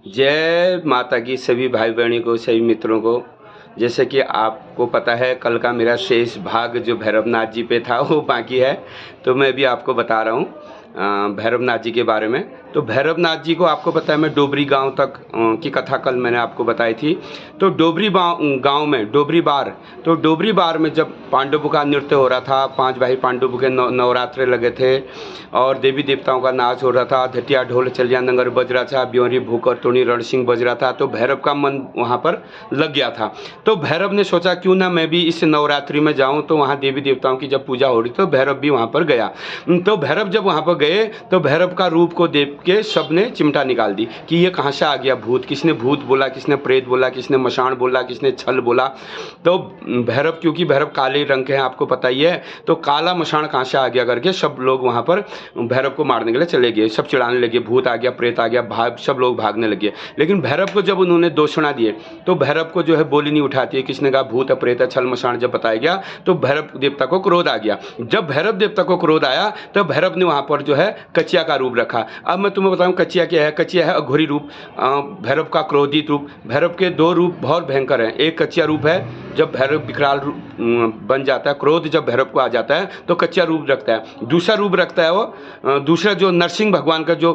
जय माता की सभी भाई बहनों को, सभी मित्रों को। जैसे कि आपको पता है, कल का मेरा शेष भाग जो भैरवनाथ जी पे था वो बाकी है, तो मैं भी आपको बता रहा हूँ भैरवनाथ जी के बारे में। तो भैरवनाथ जी को आपको पता है, मैं डोबरी गांव तक की कथा कल मैंने आपको बताई थी। तो डोबरी गांव में डोबरी बार में जब पांडवों का नृत्य हो रहा था, 5 भाई पांडवों के नवरात्रे लगे थे और देवी देवताओं का नाच हो रहा था, धटिया ढोल चलिया नंगर बज रहा था, ब्योरी भूकर टोनी रणसिंह बज रहा था। तो भैरव का मन वहाँ पर लग गया था। तो भैरव ने सोचा क्यों ना मैं भी इस नवरात्रि में जाऊँ। तो वहाँ देवी देवताओं की जब पूजा हो रही तो भैरव भी वहाँ पर गया। तो भैरव जब वहाँ पर गए तो भैरव का रूप को देख के सब ने चिमटा निकाल दी कि ये कहाँ से आ गया भूत। किसने भूत बोला, किसने प्रेत बोला, किसने मशान बोला, किसने छल बोला। तो भैरव, क्योंकि भैरव काले रंग के हैं आपको पता ही है, तो काला मशान कहाँ से आ गया करके सब लोग वहाँ पर भैरव को मारने के लिए चले गए। सब चिढ़ाने लगे, भूत आ गया, प्रेत आ गया, सब लोग भागने लगे। लेकिन भैरव को जब उन्होंने दोषणा दिए तो भैरव को जो है बोली नहीं उठाती है। किसने कहा भूत प्रेत छल मशान जब बताया गया तो भैरव देवता को क्रोध आ गया। जब भैरव देवता को क्रोध आया तो भैरव ने वहाँ पर जो है कचिया का रूप रखा। अब मैं तुम्हें बताऊँ कचिया क्या है। कचिया है अघोरी रूप, भैरव का क्रोधित रूप। भैरव के 2 रूप बहुत भयंकर हैं। एक कचिया रूप है, जब भैरव विकराल बन जाता है, क्रोध जब भैरव को आ जाता है तो कच्चा रूप रखता है। दूसरा रूप रखता है वो, दूसरा जो नरसिंह भगवान का जो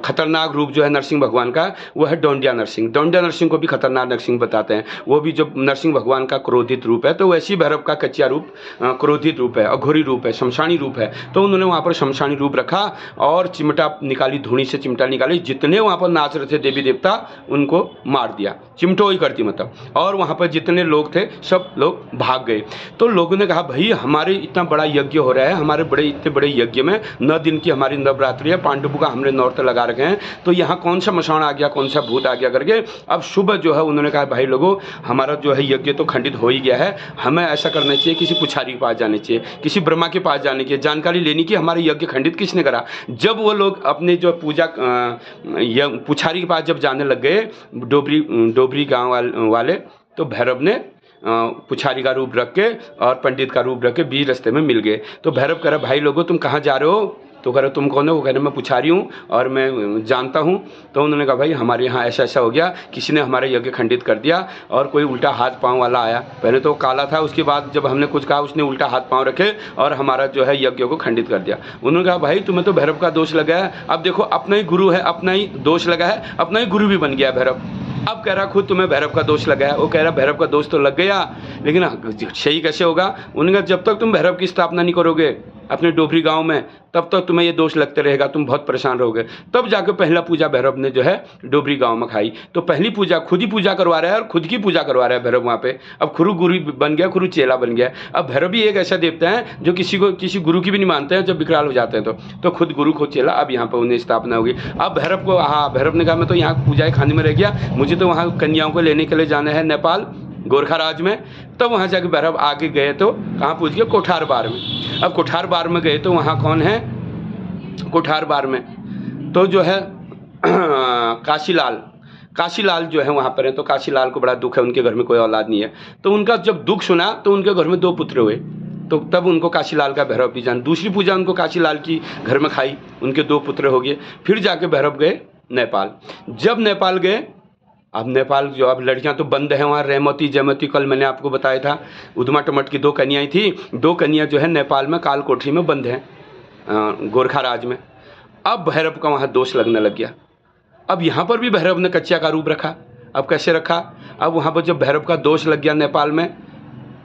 खतरनाक रूप जो है नरसिंह भगवान का, वो है डोंडिया नरसिंह। डोंडिया नरसिंह को भी खतरनाक नरसिंह बताते हैं। वो भी जो नरसिंह भगवान का क्रोधित रूप है, तो वैसे ही भैरव का कच्चा रूप क्रोधित रूप है, अघोरी रूप है, शमशानी रूप है। तो उन्होंने वहाँ पर शमशानी रूप रखा और चिमटा निकाली, धूनी से चिमटा निकाली। जितने वहाँ पर नाच रहे थे देवी देवता उनको मार दिया, चिमटो ही करती मतलब। और वहाँ पर जितने लोग थे सब लोग भाग गए। तो लोगों ने कहा भाई हमारे इतना बड़ा यज्ञ हो रहा है, हमारे इतने बड़े यज्ञ में 9 दिन की हमारी नवरात्रि है, पांडवों का हमने नौरते लगा रखे हैं, तो यहाँ कौन सा मशान आ गया, कौन सा भूत आ गया करके। अब सुबह जो है उन्होंने कहा भाई लोगों, हमारा जो है यज्ञ तो खंडित हो ही गया है, हमें ऐसा करना चाहिए, किसी पुछारी के पास जाने चाहिए, किसी ब्रह्मा के पास जाने की जानकारी लेनी कि हमारे यज्ञ खंडित किसने करा। जब वो लोग अपने जो पूजा पुछारी के पास जब जाने लग गए डोबरी गाँव वाले, तो भैरव ने पुछारी का रूप रख के और पंडित का रूप रख के बीच रास्ते में मिल गए। तो भैरव कह रहा भाई लोगों तुम कहाँ जा रहे हो। तो कह रहे तुम कौन हो। वो कह रहे मैं पुछारी हूँ और मैं जानता हूँ। तो उन्होंने कहा भाई हमारे यहाँ ऐसा ऐसा हो गया, किसी ने हमारे यज्ञ खंडित कर दिया और कोई उल्टा हाथ पाँव वाला आया। पहले तो काला था, उसके बाद जब हमने कुछ कहा उसने उल्टा हाथ पाँव रखे और हमारा जो है यज्ञ को खंडित कर दिया। उन्होंने कहा भाई तुम्हें तो भैरव का दोष लगा है। अब देखो अपना ही गुरु है, अपना ही दोष लगा है, अपना ही गुरु भी बन गया भैरव। अब कह रहा खुद तुम्हें भैरव का दोष लगा है। वो कह रहा भैरव का दोष तो लग गया, लेकिन सही कैसे होगा। उन्होंने कहा जब तक तुम भैरव की स्थापना नहीं करोगे अपने डोबरी गांव में, तब तक तुम्हें ये दोष लगते रहेगा, तुम बहुत परेशान रहोगे। तब जाकर पहला पूजा भैरव ने जो है डोबरी गांव में खाई। तो पहली पूजा खुद ही पूजा करवा रहा है और खुद की पूजा करवा रहा है भैरव वहाँ पे। अब खुद गुरु बन गया, खुद चेला बन गया। अब भैरव भी एक ऐसा देवता है जो किसी गुरु की भी नहीं मानते हैं। जब विकराल हो जाते हैं तो खुद गुरु खुद चेला। अब यहाँ पर उन्हें स्थापना होगी। अब भैरव को भैरव ने कहा मैं तो यहाँ पूजाएं खाने में रह गया, मुझे तो वहाँ कन्याओं को लेने के लिए जाना है नेपाल गोरखा राज में। तब वहाँ जाके भैरव आगे गए तो कहाँ पूछ गए, कोठार बार में। अब कोठार बार में गए तो वहाँ कौन है, कोठार बार में तो जो है काशीलाल जो है वहाँ पर है। तो काशीलाल को बड़ा दुख है, उनके घर में कोई औलाद नहीं है। तो उनका जब दुख सुना तो उनके घर में 2 पुत्र हुए। तो तब उनको काशीलाल का भैरव भी जान। दूसरी पूजा उनको काशीलाल की घर में खाई, उनके 2 पुत्र हो गए। फिर जाके भैरव गए नेपाल। जब नेपाल गए, अब नेपाल जो अब लड़कियां तो बंद है वहाँ, रेमती जयमती, कल मैंने आपको बताया था। उधमा टमट की 2 कन्याएं थी। 2 कन्या जो है नेपाल में काल कोठरी में बंद हैं गोरखा राज में। अब भैरव का वहाँ दोष लगने लग गया। अब यहाँ पर भी भैरव ने कच्चा का रूप रखा। अब कैसे रखा, अब वहाँ पर जब भैरव का दोष लग गया नेपाल में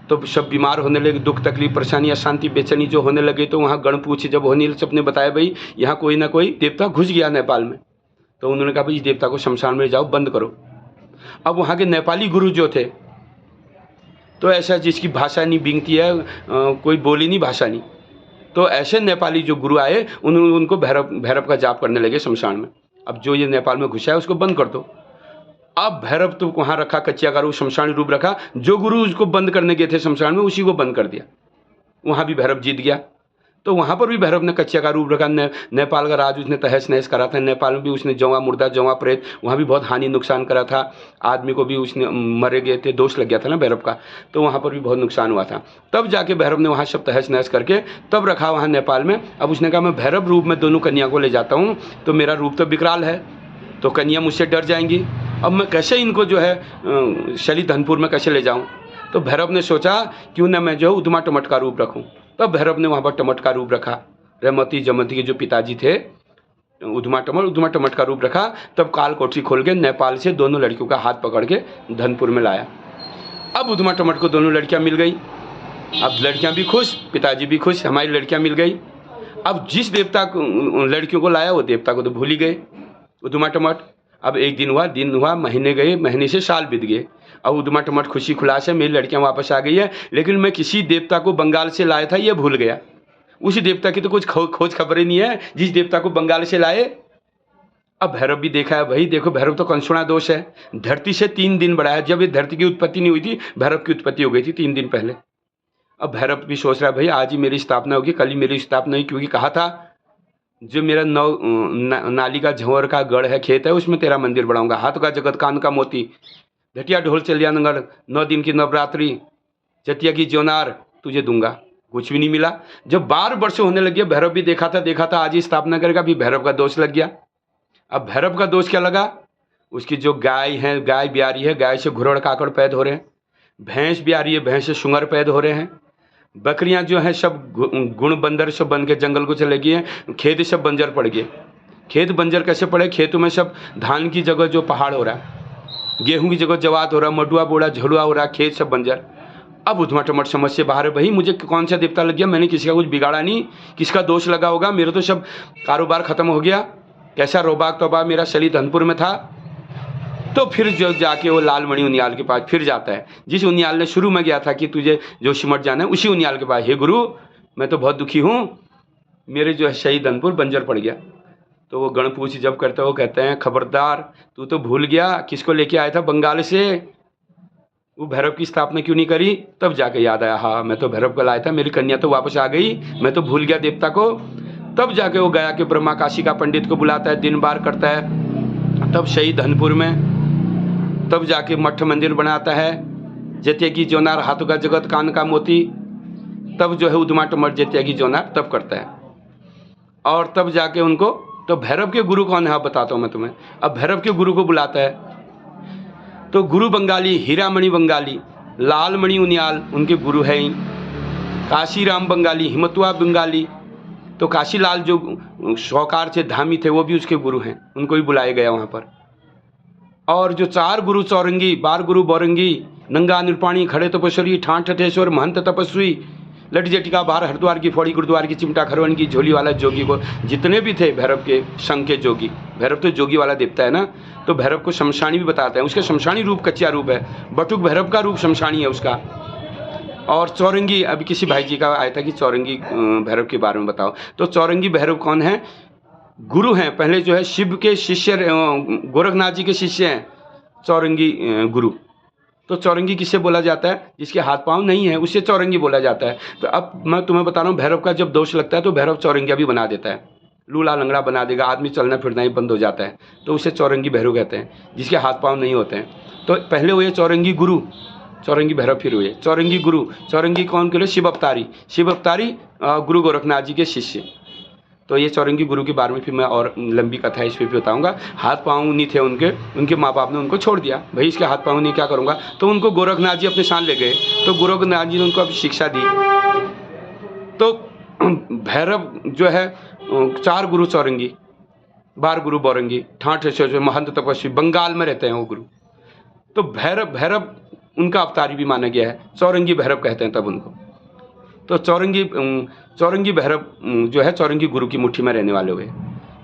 तो सब बीमार होने लगे, दुख तकलीफ परेशानी अशांति बेचैनी जो होने लगे। तो वहाँ गणपूछ जब होने लगे, सबने बताया भाई यहाँ कोई ना कोई देवता घुस गया नेपाल में। तो उन्होंने कहा भाई इस देवता को शमशान में जाओ, बंद करो। अब वहाँ के नेपाली गुरु जो थे, तो ऐसा जिसकी भाषा नहीं बिंगती है, कोई बोली नहीं भाषा नहीं, तो ऐसे नेपाली जो गुरु आए उन्होंने उनको भैरव का जाप करने लगे शमशान में। अब जो ये नेपाल में घुसा है उसको बंद कर दो। अब भैरव तो वहाँ रखा कच्चिया का रूप, शमशानी रूप रखा। जो गुरु उसको बंद करने गए थे शमशान में, उसी को बंद कर दिया। वहाँ भी भैरव जीत गया। तो वहाँ पर भी भैरव ने कच्चिया का रूप रखा। नेपाल का राज उसने तहस नहस करा था। नेपाल में भी उसने जौवा मुर्दा जौवा प्रेत, वहाँ भी बहुत हानि नुकसान करा था। आदमी को भी उसने मरे गए थे, दोष लग गया था ना भैरव का, तो वहाँ पर भी बहुत नुकसान हुआ था। तब जाके भैरव ने वहाँ सब तहस नहस करके तब रखा वहाँ नेपाल में। अब उसने कहा मैं भैरव रूप में दोनों कन्या को ले जाता हूँ, तो मेरा रूप तो विकराल है, तो कन्या मुझसे डर जाएंगी, अब मैं कैसे इनको जो है शैली धनपुर में कैसे ले जाऊँ। तो भैरव ने सोचा क्यों ना मैं जो है उद्मा टमट का रूप रखूँ। तब भैरव ने वहाँ पर टमट का रूप रखा, रमती जमती के जो पिताजी थे उद्मा टमट का रूप रखा। तब काल कोठरी खोल के नेपाल से दोनों लड़कियों का हाथ पकड़ के धनपुर में लाया। अब उद्मा टमट को दोनों लड़कियां मिल गई। अब लड़कियां भी खुश, पिताजी भी खुश, हमारी लड़कियां मिल गई। अब जिस देवता को लड़कियों को लाया वो देवता को तो भूल ही गए उद्मा टमट। अब एक दिन हुआ, महीने गए, महीने से साल बीत गए। अब उद्मा टमट खुशी खुलास है, मेरी लड़कियां वापस आ गई है, लेकिन मैं किसी देवता को बंगाल से लाया था ये भूल गया। उसी देवता की तो कुछ खोज खबरें नहीं है जिस देवता को बंगाल से लाए। अब भैरव भी देखा है, भाई देखो भैरव तो कंसुणा दोष है, धरती से 3 दिन बड़ा है। जब ये धरती की उत्पत्ति नहीं हुई थी, भैरव की उत्पत्ति हो गई थी 3 दिन पहले। अब भैरव भी सोच रहा है भाई आज ही मेरी स्थापना होगी, कल ही मेरी स्थापना हुई, क्योंकि कहा था जो मेरा नाली का झंवर का गढ़ है, खेत है, उसमें तेरा मंदिर बढ़ाऊंगा। हाथ का जगत कान का मोती, घटिया ढोल चलिया नंगड़, 9 दिन की नवरात्रि, चटिया की जोनार तुझे दूंगा। कुछ भी नहीं मिला। जब 12 वर्ष होने लगे, भैरव भी देखा था आज ही स्थापना करेगा, भी भैरव का दोष लग गया। अब भैरव का दोष क्या लगा, उसकी जो गाय है, गाय ब्यारी है, गाय से घुरड़ काकड़ पैदा हो रहे हैं, भैंस ब्यारी है, भैंस से शुंगर पैदा हो रहे हैं, बकरियां जो हैं सब गुण बंदर सब बन के जंगल को चले गई हैं, खेत सब बंजर पड़ गए। खेत बंजर कैसे पड़े, खेतों में सब धान की जगह जो पहाड़ हो रहा है, गेहूं की जगह जवात हो रहा है, मडुआ बोड़ा झड़ुआ हो रहा है, खेत सब बंजर। अब उद्मा टमट समझ से बाहर है, भाई मुझे कौन सा देवता लग गया, मैंने किसी का कुछ बिगाड़ा नहीं, किसका दोष लगा होगा, मेरा तो सब कारोबार खत्म हो गया, कैसा रोबाग तोबा मेरा शली धनपुर में था। तो फिर जो जाके वो लालमणि उनियाल के पास फिर जाता है, जिस उनियाल ने शुरू में गया था कि तुझे जो सिमट जाना है, उसी उनियाल के पास, हे गुरु मैं तो बहुत दुखी हूँ, मेरे जो है शहीद धनपुर बंजर पड़ गया। तो वो गणपूछ जब करता है, वो कहते हैं खबरदार तू तो भूल गया किसको लेके आया था बंगाल से, वो भैरव की स्थापना क्यों नहीं करी। तब जाके याद आया, हाँ मैं तो भैरव को लाया था, मेरी कन्या तो वापस आ गई, मैं तो भूल गया देवता को। तब जाके वो गया कि ब्रह्मा काशी का पंडित को बुलाता है, दिन बार करता है, तब शहीद धनपुर में तब जाके मठ मंदिर बनाता है, जतिया की जोनार हाथों का जगत कान का मोती, तब जो है उद्मा टमट जतिया की जोनार तब करता है। और तब जाके उनको, तो भैरव के गुरु कौन है आप बताता हूँ मैं तुम्हें। अब भैरव के गुरु को बुलाता है, तो गुरु बंगाली हीरामणि बंगाली, लालमणि उनियाल उनके गुरु हैं ही, काशीराम बंगाली, हिमतुआ बंगाली, तो काशीलाल जो शौकार से धामी थे वो भी उसके गुरु हैं, उनको भी बुलाया गया वहाँ पर। और जो 4 गुरु चौरंगी, 12 गुरु बौरंगी, नंगा निरपाणी, खड़े तपस्वी, ठाठ ठठेश्वर, महंत तपस्वी, लट जटिका बाहर, हरिद्वार की फौड़ी, गुरुद्वार की चिमटा, खरवन की झोली वाला जोगी को, जितने भी थे भैरव के संघ के जोगी, भैरव तो जोगी वाला देवता है ना, तो भैरव को शमशानी भी बताते हैं, उसका शमशानी रूप कच्चा रूप है, बटुक भैरव का रूप शमशानी है उसका। और चौरंगी, अभी किसी भाई जी का आया था कि चौरंगी भैरव के बारे में बताओ, तो चौरंगी भैरव कौन है, गुरु हैं, पहले जो है शिव के शिष्य, गोरखनाथ जी के शिष्य हैं चौरंगी गुरु। तो चौरंगी किससे बोला जाता है, जिसके हाथ पांव नहीं है उससे चौरंगी बोला जाता है। तो अब मैं तुम्हें बता रहा हूँ, भैरव का जब दोष लगता है तो भैरव चौरंगिया भी बना देता है, लूला लंगड़ा बना देगा, आदमी चलना फिरना ही बंद हो जाता है, तो उसे चौरंगी भैरव कहते हैं, जिसके हाथ पांव नहीं होते हैं। तो पहले हुए चौरंगी गुरु, चौरंगी भैरव, फिर हुए चौरंगी गुरु। चौरंगी कौन के लिए, शिव अवतारी, शिव अवतारी गुरु गोरखनाथ जी के शिष्य। तो ये चौरंगी गुरु के बारे में फिर मैं और लंबी कथा इस पर भी बताऊंगा। हाथ पाँव नहीं थे उनके माँ बाप ने उनको छोड़ दिया, भाई इसके हाथ पाँव नहीं क्या करूँगा, तो उनको गोरखनाथ जी अपने साथ ले गए, तो गोरखनाथ जी ने उनको अभी शिक्षा दी। तो भैरव जो है 4 गुरु चौरंगी, 12 गुरु बौरंगी, ठाठ महंत तपस्वी, बंगाल में रहते हैं वो गुरु। तो भैरव उनका अवतारी भी माना गया है, चौरंगी भैरव कहते हैं तब उनको। तो चौरंगी भैरव जो है चौरंगी गुरु की मुट्ठी में रहने वाले हुए।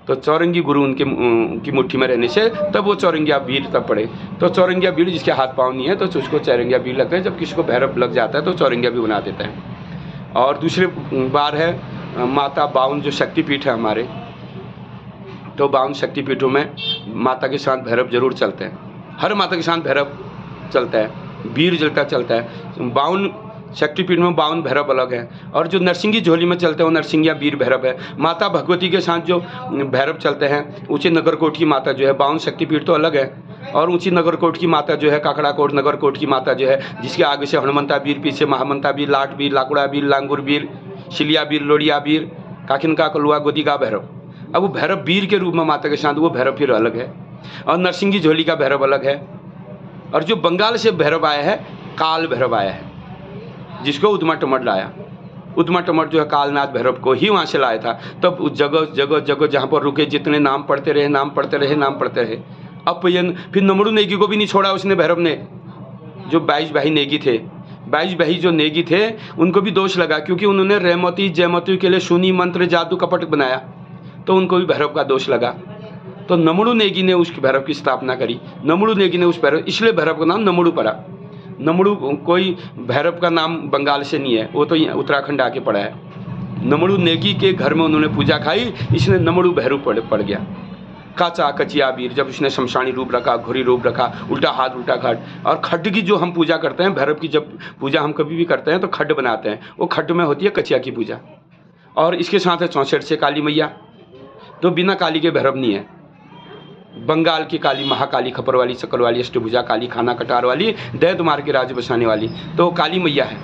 तो चौरंगी गुरु उनकी मुट्ठी में रहने से तब वो चौरंगिया वीर तब पड़े। तो चौरंगिया वीर जिसके हाथ पाँव नहीं है तो उसको चौरंगिया वीर लगता है, जब किसी को भैरव लग जाता है तो चौरंगिया भी बना देता है। और दूसरे बार है माता 52 जो शक्तिपीठ है हमारे, तो 52 शक्तिपीठों में माता के साथ भैरव जरूर चलते हैं, हर माता के साथ भैरव चलता है, वीर जलता चलता है। 52 शक्तिपीठ में 52 भैरव अलग है। और जो नरसिंगी झोली में चलते हैं वो नरसिंगिया वीर भैरव है। माता भगवती के साथ जो भैरव चलते हैं, ऊँची नगरकोट की माता जो है, 52 शक्तिपीठ तो अलग है, और ऊँची नगरकोट की माता जो है, काकड़ाकोट नगरकोट की माता जो है, जिसके आगे से हनुमंता वीर, पीछे महामंता वीर, लाट वीर, लाकुड़ा वीर, लांगुर वीर, शिलिया वीर, लोड़िया वीर, काकिन का कलुआ गोदी का भैरव। अब वो भैरव वीर के रूप में माता के साथ वो भैरव फिर अलग है। और नरसिंह की झोली का भैरव अलग है। और जो बंगाल से भैरव आया है, काल भैरव आया है, जिसको उदमा टमट लाया। उदमा टमट जो है कालनाथ भैरव को ही वहाँ से लाया था। तब उस जगह जगह जगह जहाँ पर रुके, जितने नाम पढ़ते रहे, नाम पढ़ते रहे, नाम पढ़ते रहे। अब फिर नमड़ू नेगी को भी नहीं छोड़ा उसने, भैरव ने। जो 22 भाई नेगी थे, 22 भाई जो नेगी थे, उनको भी दोष लगा, क्योंकि उन्होंने रेमती जयमती के लिए शूनी मंत्र जादू कपट बनाया, तो उनको भी भैरव का दोष लगा। तो नमड़ू नेगी ने उस भैरव की स्थापना करी। नमड़ू नेगी ने उस भैरव, इसलिए भैरव का नाम नमड़ू पड़ा। नमड़ू कोई भैरव का नाम बंगाल से नहीं है, वो तो उत्तराखंड आके पड़ा है। नमड़ू नेगी के घर में उन्होंने पूजा खाई, इसलिए नमड़ू भैरव पड़ गया। काचा कचिया वीर, जब उसने शमशानी रूप रखा, घोरी रूप रखा, उल्टा हाथ उल्टा खड्ड। और खड्ड की जो हम पूजा करते हैं, भैरव की जब पूजा हम कभी भी करते हैं तो खड्ड बनाते हैं, वो खड्ड में होती है कचिया की पूजा। और इसके साथ है 64 से काली मैया, तो बिना काली के भैरव नहीं है। बंगाल की काली महाकाली, खपर वाली, शकल वाली, अष्टभुजा काली, खाना कटार वाली, दैत मार के राज बसाने वाली, तो काली मैया है।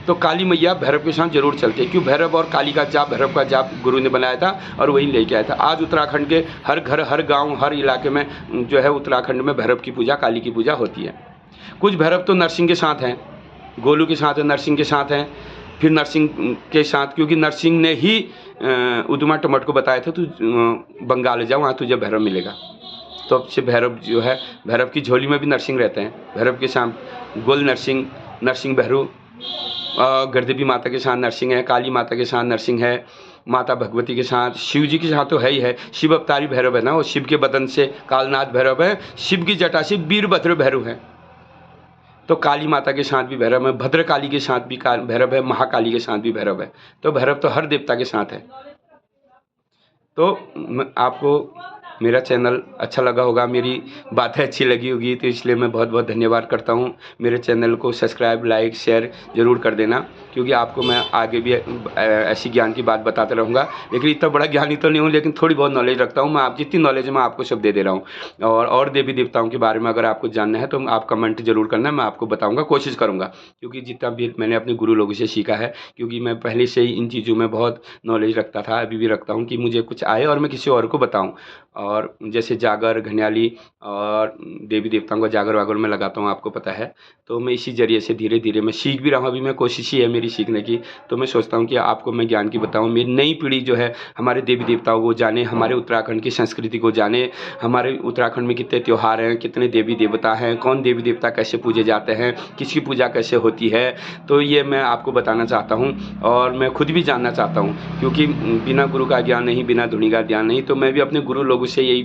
तो काली मैया भैरव के साथ जरूर चलते हैं, क्यों? भैरव और काली का जाप, भैरव का जाप गुरु ने बनाया था और वही लेके आया था। आज उत्तराखंड के हर घर, हर गांव, हर इलाके में जो है उत्तराखंड में भैरव की पूजा, काली की पूजा होती है। कुछ भैरव तो नरसिंह के साथ हैं, गोलू के साथ है, नरसिंह के साथ हैं, फिर नरसिंह के साथ, क्योंकि नरसिंह ने ही उदमा टमट को बताया था, तू बंगाल जा, वहाँ तुझे भैरव मिलेगा। तो अब से भैरव जो है, भैरव की झोली में भी नरसिंह रहते हैं। भैरव के साथ गोल नरसिंह, नरसिंह भैरू, गढ़देवी माता के साथ नरसिंह है, काली माता के साथ नरसिंह है, माता भगवती के साथ, शिव जी के साथ तो है ही है। शिव अवतारी भैरव है ना, वो शिव के बदन से कालनाथ भैरव है, शिव की जटा से वीरभद्र भैरव है। तो काली माता के साथ भी भैरव है, भद्रकाली के साथ भी भैरव है, महाकाली के साथ भी भैरव है। तो भैरव तो हर देवता के साथ है। तो आपको मेरा चैनल अच्छा लगा होगा, मेरी बातें अच्छी लगी होगी, तो इसलिए मैं बहुत बहुत धन्यवाद करता हूँ। मेरे चैनल को सब्सक्राइब, लाइक, शेयर ज़रूर कर देना, क्योंकि आपको मैं आगे भी ऐसी ज्ञान की बात बताता रहूँगा। लेकिन इतना बड़ा ज्ञानी तो नहीं हूँ, लेकिन थोड़ी बहुत नॉलेज रखता हूँ मैं। आप जितनी नॉलेज है मैं आपको सब दे दे रहा हूँ। और देवी देवताओं के बारे में अगर आपको जानना है तो आप कमेंट जरूर करना, मैं आपको बताऊँगा, कोशिश करूँगा। क्योंकि जितना भी मैंने अपने गुरु लोगों से सीखा है, क्योंकि मैं पहले से ही इन चीज़ों में बहुत नॉलेज रखता था, अभी भी रखता हूँ, कि मुझे कुछ आए और मैं किसी और को बताऊँ। और जैसे जागर, घनियाली और देवी देवताओं का जागर वागर मैं लगाता हूँ, आपको पता है। तो मैं इसी ज़रिए से धीरे धीरे मैं सीख भी रहा हूँ। अभी मैं कोशिश ही है मेरी सीखने की। तो मैं सोचता हूँ कि आपको मैं ज्ञान की बताऊँ, मेरी नई पीढ़ी जो है हमारे देवी देवताओं को जाने, हमारे उत्तराखंड की संस्कृति को जाने, हमारे उत्तराखंड में कितने त्यौहार हैं, कितने देवी देवता हैं, कौन देवी देवता कैसे पूजे जाते हैं, किसकी पूजा कैसे होती है। तो ये मैं आपको बताना चाहता हूँ और मैं खुद भी जानना चाहता हूँ, क्योंकि बिना गुरु का ज्ञान नहीं, बिना धुनी का ज्ञान नहीं। तो मैं भी अपने गुरु लोगों से यही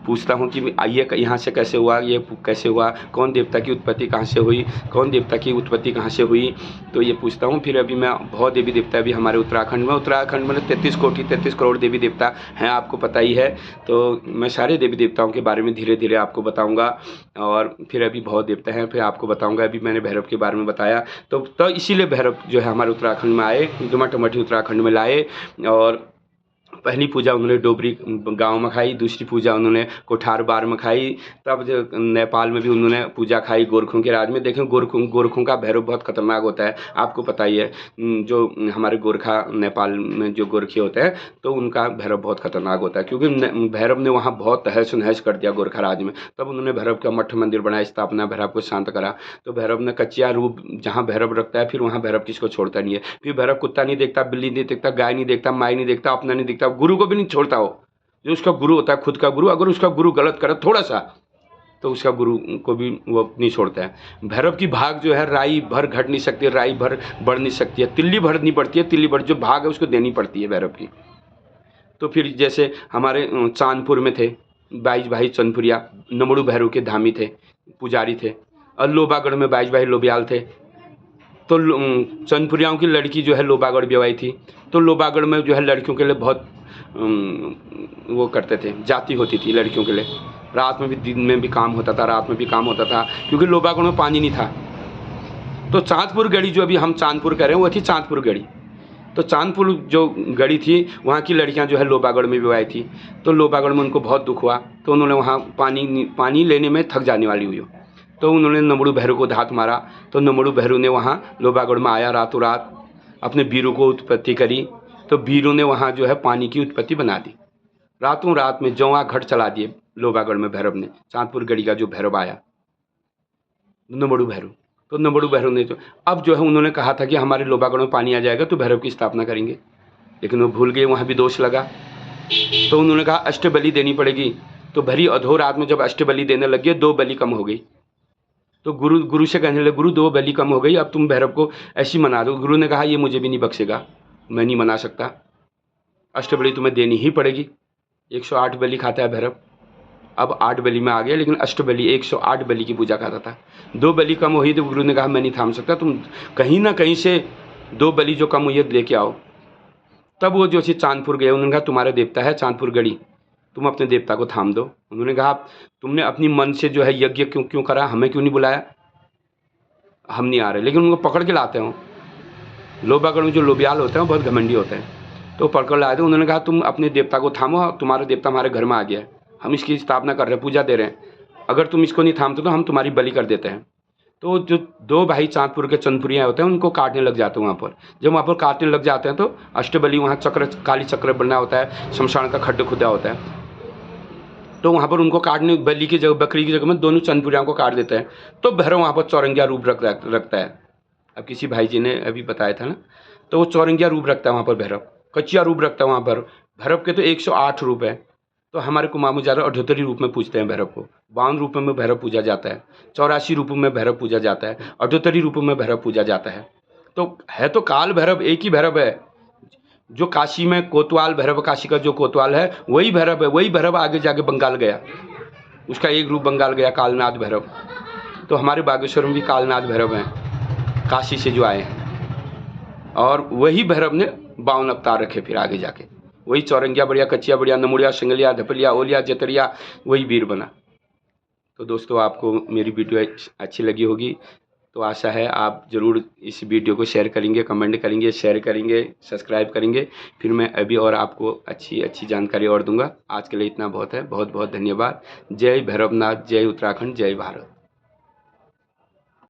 पूछता हूँ कि आइए यहाँ से कैसे हुआ, ये कैसे हुआ, कौन देवता की उत्पत्ति कहाँ से हुई, कौन देवता की उत्पत्ति कहाँ से हुई, तो ये पूछता हूँ। फिर अभी मैं बहुत देवी देवता भी हमारे उत्तराखंड में 33 करोड़ देवी देवता हैं, आपको पता ही है। तो मैं सारे देवी देवताओं के बारे में धीरे धीरे आपको बताऊँगा। और फिर अभी बहुत देवता हैं, फिर आपको बताऊँगा। अभी मैंने भैरव के बारे में बताया, तो इसीलिए भैरव जो है हमारे उत्तराखंड में आए, उदमा टमट उत्तराखंड में लाए। और पहली पूजा उन्होंने डोबरी गांव में खाई, दूसरी पूजा उन्होंने कोठार बार में खाई, तब जो नेपाल में भी उन्होंने पूजा खाई गोरखों के राज में। देखें गोरखों का भैरव बहुत खतरनाक होता है, आपको पता ही है। जो हमारे गोरखा नेपाल में जो गोरखे होते हैं, तो उनका भैरव बहुत खतरनाक होता है, क्योंकि भैरव ने वहाँ बहुत तहस नहस कर दिया गोरखा राज में। तब उन्होंने भैरव का मठ मंदिर बनाया, स्थापना, भैरव को शांत करा। तो भैरव ने कच्चिया रूप जहाँ भैरव रखता है, फिर वहाँ भैरव किसको छोड़ता नहीं है। फिर भैरव कुत्ता नहीं देखता, बिल्ली नहीं देखता, गाय नहीं देखता, माई नहीं देखता, अपना नहीं देखता, गुरु को भी नहीं छोड़ता। हो जो उसका गुरु होता है, खुद का गुरु, अगर उसका गुरु गलत करे थोड़ा सा, तो उसका गुरु को भी वो नहीं छोड़ता है। भैरव की भाग जो है राई भर घट नहीं सकती, राई भर बढ़ नहीं सकती है, तिल्ली भर नहीं पड़ती है, तिल्ली भर जो भाग है उसको देनी पड़ती है भैरव की। तो फिर जैसे हमारे चांदपुर में थे 22 भाई चंदपुरिया, नमड़ू भैरव के धामी थे, पुजारी थे। और लोबागढ़ में 22 भाई लोबियाल थे। तो चंदपुरियाओं की लड़की जो है लोबागढ़ ब्याई थी। तो लोबागढ़ में जो है लड़कियों के लिए बहुत वो करते थे, जाति होती थी लड़कियों के लिए। रात में भी, दिन में भी काम होता था, रात में भी काम होता था, क्योंकि लोबागढ़ में पानी नहीं था। तो चांदपुर गढ़ी, जो अभी हम चांदपुर कह रहे हैं, वो थी चांदपुर गढ़ी। तो चांदपुर जो गढ़ी थी, वहाँ की लड़कियाँ जो है लोबागढ़ में ब्याई थी। तो लोबागढ़ में उनको बहुत दुख हुआ, तो उन्होंने वहाँ पानी लेने में थक जाने वाली हुई। तो उन्होंने नमड़ू भैरव को धात मारा। तो नमड़ू भैरव ने वहाँ लोबागढ़ में आया, रातों रात अपने वीरों को उत्पत्ति करी। तो वीरों ने वहाँ जो है पानी की उत्पत्ति बना दी। रातों रात में जौआ घट चला दिए, लोबागढ़ में भैरव ने, चांदपुर गढ़ी का जो भैरव आया, नमड़ू भैरव। तो नमड़ू भैरव ने जो अब जो है उन्होंने कहा था कि हमारे लोबागढ़ में पानी आ जाएगा तो भैरव की स्थापना करेंगे, लेकिन वो भूल गए, वहाँ भी दोष लगा। तो उन्होंने कहा अष्टबलि देनी पड़ेगी। तो भरी अधो रात में जब अष्टबलि देने लग गए, 2 बलि कम हो गई। तो गुरु से कहने लगे, गुरु 2 बलि कम हो गई, अब तुम भैरव को ऐसी मना दो। गुरु ने कहा ये मुझे भी नहीं बख्शेगा, मैं नहीं मना सकता, अष्टबलि तुम्हें देनी ही पड़ेगी। 108 बलि खाता है भैरव, अब 8 बलि में आ गया, लेकिन अष्टबलि 108 बलि की पूजा करता था। 2 बलि कम हुई तो गुरु ने कहा मैं नहीं थाम सकता, तुम कहीं ना कहीं से 2 बलि जो कम हुई है लेके आओ। तब वो जो चांदपुर गए, उन्होंने कहा तुम्हारा देवता है चांदपुर गढ़ी, तुम अपने देवता को थाम दो। उन्होंने कहा तुमने अपनी मन से जो है यज्ञ क्यों करा, हमें क्यों नहीं बुलाया, हम नहीं आ रहे। लेकिन उनको पकड़ के लाते हो, लोबागढ़ में जो लोबियाल होते हैं बहुत घमंडी होते हैं, तो पकड़ लाए थे। उन्होंने कहा तुम अपने देवता को थामो, तुम्हारा देवता हमारे घर में आ गया है, हम इसकी स्थापना कर रहे हैं, पूजा दे रहे हैं, अगर तुम इसको नहीं थामते तो हम तुम्हारी बलि कर देते हैं। तो जो 2 भाई चांदपुर के चंदपुरिया होते हैं उनको काटने लग जाते हैं वहाँ पर। जब वहाँ पर काटने लग जाते हैं तो अष्टबलि, वहाँ चक्र, काली चक्र बना होता है, शमशान का खड्ड खुदा होता है, तो वहाँ पर उनको काटने, बलि की जगह, बकरी की जगह में दोनों चंदपुरियाओं को काट देते हैं। तो भैरव वहाँ पर चौरंगिया रूप रखता है। अब किसी भाई जी ने अभी बताया था ना, तो वो चौरंगिया रूप रखता है वहाँ पर भैरव, कच्चिया रूप रखता है वहाँ पर। भैरव के तो 108 रूप है, तो हमारे कुमाऊं ज़्यादा 78 रूप में पूजते हैं भैरव को। 52 रूपों में भैरव पूजा जाता है, 84 रूपों में भैरव पूजा जाता है, 78 रूपों में भैरव पूजा जाता है। तो है तो काल भैरव एक ही भैरव है, जो काशी में कोतवाल भैरव, काशी का जो कोतवाल है वही भैरव है, वही भैरव आगे जाके बंगाल गया, उसका एक रूप बंगाल गया, कालनाथ भैरव। तो हमारे बागेश्वर में भी कालनाथ भैरव हैं, काशी से जो आए हैं, और वही भैरव ने 52 अवतार रखे फिर आगे जाके, वही चौरंगिया बढ़िया, कच्चिया बढ़िया, नमुड़िया, शंगलिया, धपलिया, ओलिया, जतरिया, वही वीर बना। तो दोस्तों आपको मेरी वीडियो अच्छी लगी होगी, तो आशा है आप ज़रूर इस वीडियो को शेयर करेंगे, कमेंट करेंगे, शेयर करेंगे, सब्सक्राइब करेंगे। फिर मैं अभी और आपको अच्छी जानकारी और दूंगा। आज के लिए इतना बहुत है, बहुत बहुत धन्यवाद। जय भैरवनाथ, जय उत्तराखंड, जय भारत।